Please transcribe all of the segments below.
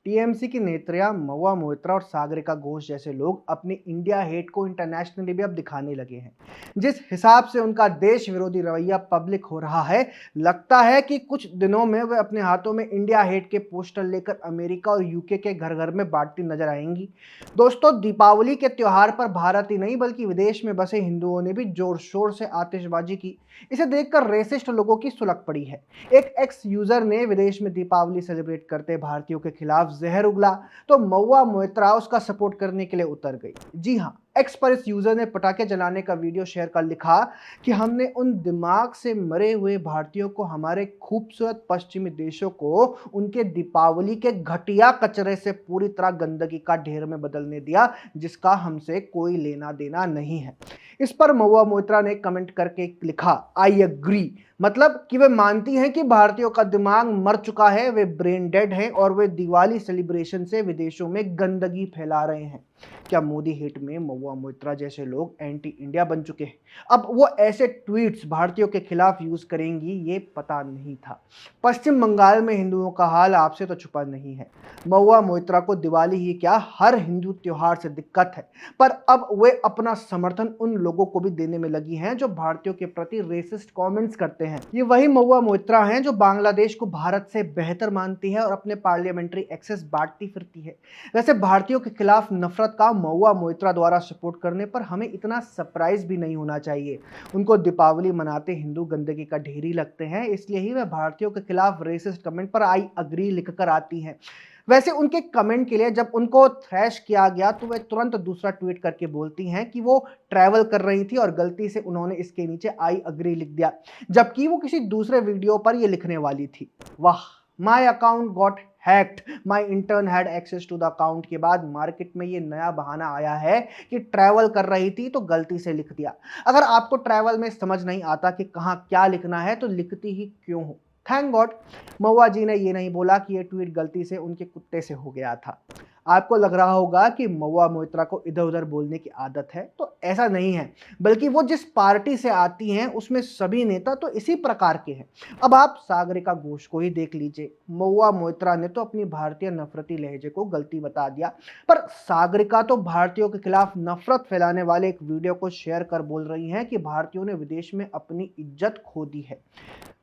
TMC की नेत्रियां महुआ मोइत्रा और सागरिका घोष जैसे लोग अपने इंडिया हेट को इंटरनेशनली भी अब दिखाने लगे हैं। जिस हिसाब से उनका देश विरोधी रवैया पब्लिक हो रहा है, लगता है कि कुछ दिनों में वे अपने हाथों में इंडिया हेट के पोस्टर लेकर अमेरिका और यूके के घर घर में बांटती नजर आएंगी। दोस्तों, दीपावली के त्योहार पर भारत ही नहीं बल्कि विदेश में बसे हिंदुओं ने भी जोर शोर से आतिशबाजी की। इसे देखकर रेसिस्ट लोगों की सुलग पड़ी है। एक एक्स यूजर ने विदेश में दीपावली सेलिब्रेट करते भारतीयों के खिलाफ जहर उगला, तो महुआ मोइत्रा उसका सपोर्ट करने के लिए उतर गई। जी हाँ, एक्स पर इस यूजर ने पटाखे जलाने का वीडियो शेयर कर लिखा कि हमने उन दिमाग से मरे हुए भारतीयों को, हमारे खूबसूरत पश्चिमी देशों को उनके दीपावली के घटिया कचरे से पूरी तरह गंदगी का ढेर में बदलने दिया, जिसका हमसे कोई लेना देना नहीं है। इस पर महुआ मोइत्रा ने कमेंट करके लिखा, आई एग्री, मतलब कि वे मानती हैं कि भारतीयों का दिमाग मर चुका है, वे ब्रेन डेड हैं और वे दिवाली सेलिब्रेशन से विदेशों में गंदगी फैला रहे हैं। क्या मोदी हिट में महुआ मोइत्रा जैसे लोग एंटी इंडिया बन चुके हैं? अब वो ऐसे ट्वीट्स भारतीयों के खिलाफ यूज करेंगी, ये पता नहीं था। पश्चिम बंगाल में हिंदुओं का हाल आपसे तो छुपा नहीं है। महुआ मोइत्रा को दिवाली ही क्या, हर हिंदू त्योहार से दिक्कत है, पर अब वे अपना समर्थन उन लोगों को भी देने में लगी हैं जो भारतीयों के प्रति रेसिस्ट कमेंट्स करते हैं। ये वही महुआ मोइत्रा हैं जो बांग्लादेश को भारत से बेहतर मानती है और अपने पार्लियामेंट्री एक्सेस बांटती फिरती है। वैसे भारतीयों के खिलाफ नफरत का महुआ मोइत्रा द्वारा सपोर्ट करने पर हमें इतना सरप्राइज भी नहीं होना चाहिए। उनको दीपावली मनाते हिंदू गंदगी का ढेरी लगते हैं, इसलिए ही वे भारतीयों के खिलाफ रेसिस्ट कमेंट पर आई अग्री लिखकर आती हैं। वैसे उनके कमेंट के लिए जब उनको थ्रैश किया गया तो वे तुरंत दूसरा ट्वीट करके बोलती हैं कि वो ट्रैवल कर रही थी और गलती से उन्होंने इसके नीचे आई अग्री लिख दिया, जबकि वो किसी दूसरे वीडियो पर ये लिखने वाली थी। वाह, my account got hacked, my intern had access to the account के बाद मार्केट में ये नया बहाना आया है कि ट्रैवल कर रही थी तो गलती से लिख दिया। अगर आपको ट्रैवल में समझ नहीं आता कि कहाँ क्या लिखना है तो लिखती ही क्यों हो। थैंक गॉड महुआ जी ने ये नहीं बोला कि ये ट्वीट गलती से उनके कुत्ते से हो गया था। आपको लग रहा होगा कि महुआ मोइत्रा को इधर उधर बोलने की आदत है, तो ऐसा नहीं है, बल्कि वो जिस पार्टी से आती हैं उसमें सभी नेता तो इसी प्रकार के हैं। अब आप सागरिका घोष को ही देख लीजिए। महुआ मोइत्रा ने तो अपनी भारतीय नफरती लहजे को गलती बता दिया, पर सागरिका तो भारतीयों के खिलाफ नफरत फैलाने वाले एक वीडियो को शेयर कर बोल रही हैं कि भारतीयों ने विदेश में अपनी इज्जत खो दी है।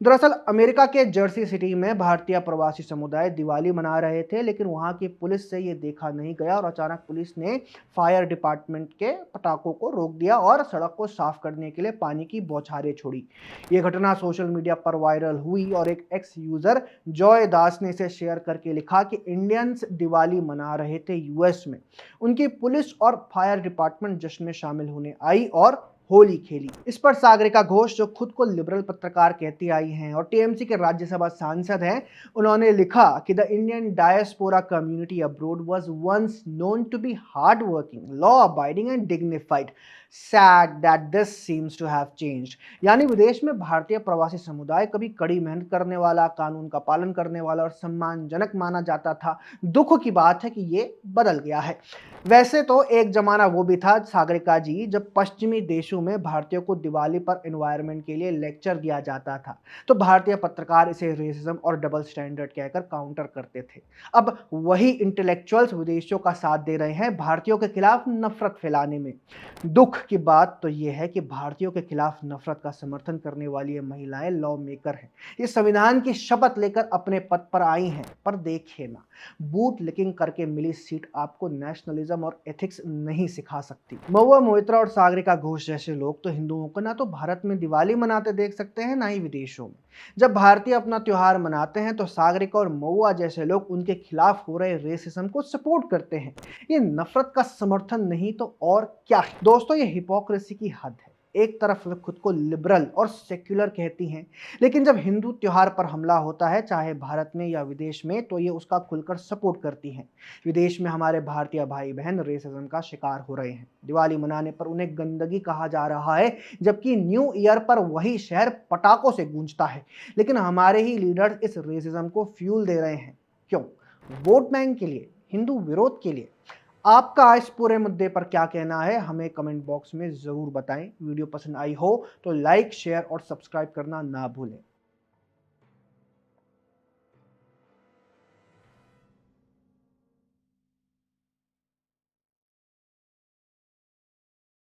दरअसल अमेरिका के जर्सी सिटी में भारतीय प्रवासी समुदाय दिवाली मना रहे थे, लेकिन वहां की पुलिस से ये देखा नहीं गया और अचानक पुलिस ने फायर डिपार्टमेंट के पटाखों को रोक दिया और सड़क को साफ करने के लिए पानी की बौछारें छोड़ी। ये घटना सोशल मीडिया पर वायरल हुई और एक एक्स यूजर जॉय दास ने इसे शेयर करके लिखा कि इंडियंस दिवाली मना रहे थे यूएस में, उनकी पुलिस और फायर डिपार्टमेंट जश्न में शामिल होने आई और होली खेली। इस पर सागरिका घोष, जो खुद को लिबरल पत्रकार कहती आई हैं और टीएमसी के राज्यसभा सांसद हैं, उन्होंने लिखा कि the Indian diaspora community abroad was once known to be hard working, law abiding and dignified, sad that this seems to have changed. यानी विदेश में भारतीय प्रवासी समुदाय कभी कड़ी मेहनत करने वाला, कानून का पालन करने वाला और सम्मानजनक माना जाता था। दुख की बात है कि ये बदल गया है। वैसे तो एक जमाना वो भी था सागरिका जी, जब पश्चिमी देशों में भारतीयों को दिवाली पर एनवायरनमेंट के लिए लेक्चर दिया जाता था, तो भारतीय पत्रकार इसे रेसिज्म और डबल स्टैंडर्ड कहकर काउंटर करते थे। अब वही इंटेलेक्चुअल्स विदेशियों का साथ दे रहे हैं भारतीयों के खिलाफ नफरत फैलाने में। दुख की बात तो यह है कि भारतीयों के खिलाफ नफरत का समर्थन करने वाली ये महिलाएं लॉ मेकर हैं। ये संविधान की शपथ लेकर अपने पद पर आई हैं, पर देखिए ना, बूट लिकिंग करके मिली सीट आपको नेशनलिज्म और एथिक्स नहीं सिखा सकती। महुआ मोइत्रा और सागरिका घोष जैसे लोग तो हिंदुओं को ना तो भारत में दिवाली मनाते देख सकते हैं, ना ही विदेशों में। जब भारतीय अपना त्योहार मनाते हैं तो सागरिका और महुआ जैसे लोग उनके खिलाफ हो रहे रेसिज्म को सपोर्ट करते हैं। ये नफरत का समर्थन नहीं तो और क्या है। दोस्तों, ये हिपोक्रेसी की हद है। एक तरफ वे खुद को लिबरल और सेक्युलर कहती हैं, लेकिन जब हिंदू त्योहार पर हमला होता है, चाहे भारत में या विदेश में, तो ये उसका खुलकर सपोर्ट करती हैं। विदेश में हमारे भारतीय भाई बहन रेसिज्म का शिकार हो रहे हैं। दिवाली मनाने पर उन्हें गंदगी कहा जा रहा है, जबकि न्यू ईयर पर वही शहर पटाखों से गूंजता है। लेकिन हमारे ही लीडर्स इस रेसिज्म को फ्यूल दे रहे हैं। क्यों? वोट बैंक के लिए, हिंदू विरोध के लिए। आपका इस पूरे मुद्दे पर क्या कहना है, हमें कमेंट बॉक्स में जरूर बताएं। वीडियो पसंद आई हो तो लाइक, शेयर और सब्सक्राइब करना ना भूलें।